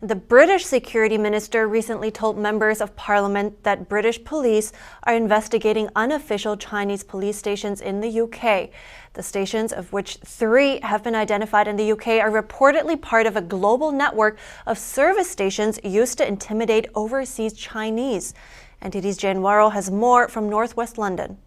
The British security minister recently told members of parliament that British police are investigating unofficial Chinese police stations in the UK. The stations, of which 3 have been identified in the UK, are reportedly part of a global network of service stations used to intimidate overseas Chinese. NTD's Jane has more from northwest London.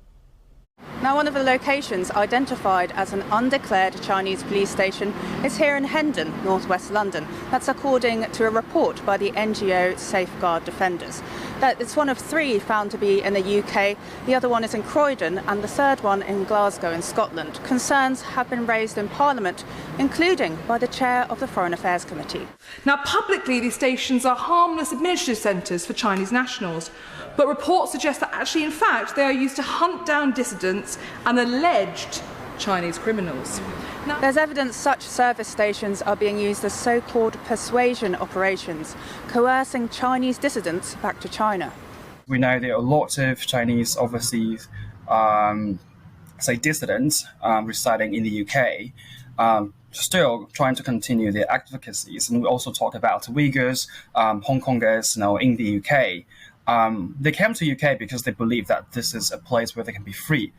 Now, one of the locations identified as an undeclared Chinese police station is here in Hendon, northwest London. That's according to a report by the NGO Safeguard Defenders. It's one of 3 found to be in the UK, the other one is in Croydon, and the third one in Glasgow in Scotland. Concerns have been raised in Parliament, including by the chair of the Foreign Affairs Committee. Now, publicly, these stations are harmless administrative centres for Chinese nationals, but reports suggest that actually, in fact, they are used to hunt down dissidents and alleged Chinese criminals. Now, there's evidence such service stations are being used as so-called persuasion operations, coercing Chinese dissidents back to China. We know there are a lot of Chinese overseas, dissidents residing in the UK, still trying to continue their advocacies. And we also talk about Uyghurs, Hong Kongers, in the UK. They came to UK because they believe that this is a place where they can be free.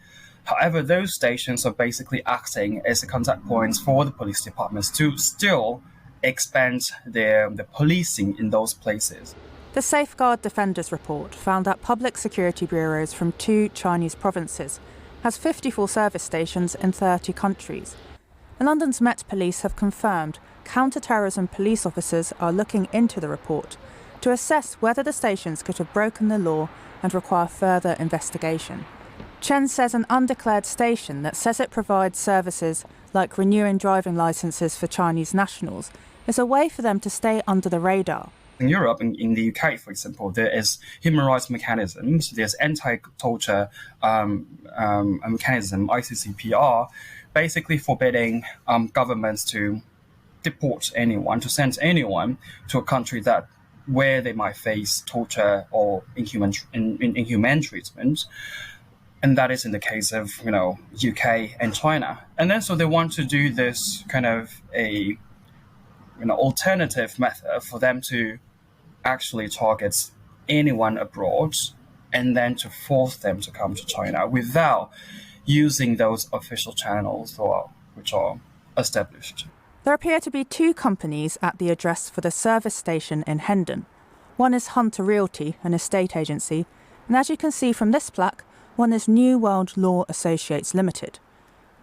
However, those stations are basically acting as a contact points for the police departments to still expand the policing in those places. The Safeguard Defenders report found that public security bureaus from 2 Chinese provinces has 54 service stations in 30 countries. And London's Met Police have confirmed counter-terrorism police officers are looking into the report to assess whether the stations could have broken the law and require further investigation. Chen says an undeclared station that says it provides services like renewing driving licences for Chinese nationals is a way for them to stay under the radar. In Europe, in the UK, for example, there is human rights mechanisms, there's anti-torture mechanism, ICCPR, basically forbidding governments to deport anyone, to send anyone to a country where they might face torture or inhumane treatment. And that is in the case of, UK and China. And then so they want to do this kind of a, alternative method for them to actually target anyone abroad and then to force them to come to China without using those official channels which are established. There appear to be 2 companies at the address for the service station in Hendon. One is Hunter Realty, an estate agency, and as you can see from this plaque, one is New World Law Associates Limited.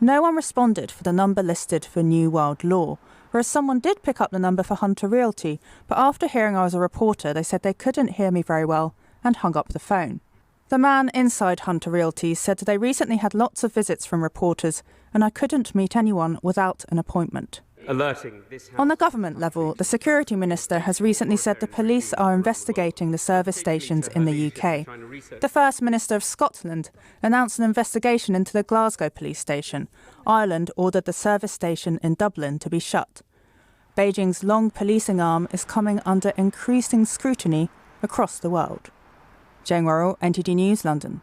No one responded for the number listed for New World Law, whereas someone did pick up the number for Hunter Realty, but after hearing I was a reporter, they said they couldn't hear me very well and hung up the phone. The man inside Hunter Realty said they recently had lots of visits from reporters and I couldn't meet anyone without an appointment. On the government level, the security minister has recently said the police are investigating the service stations in the UK. The First Minister of Scotland announced an investigation into the Glasgow police station. Ireland ordered the service station in Dublin to be shut. Beijing's long policing arm is coming under increasing scrutiny across the world. Jane, NTD News, London.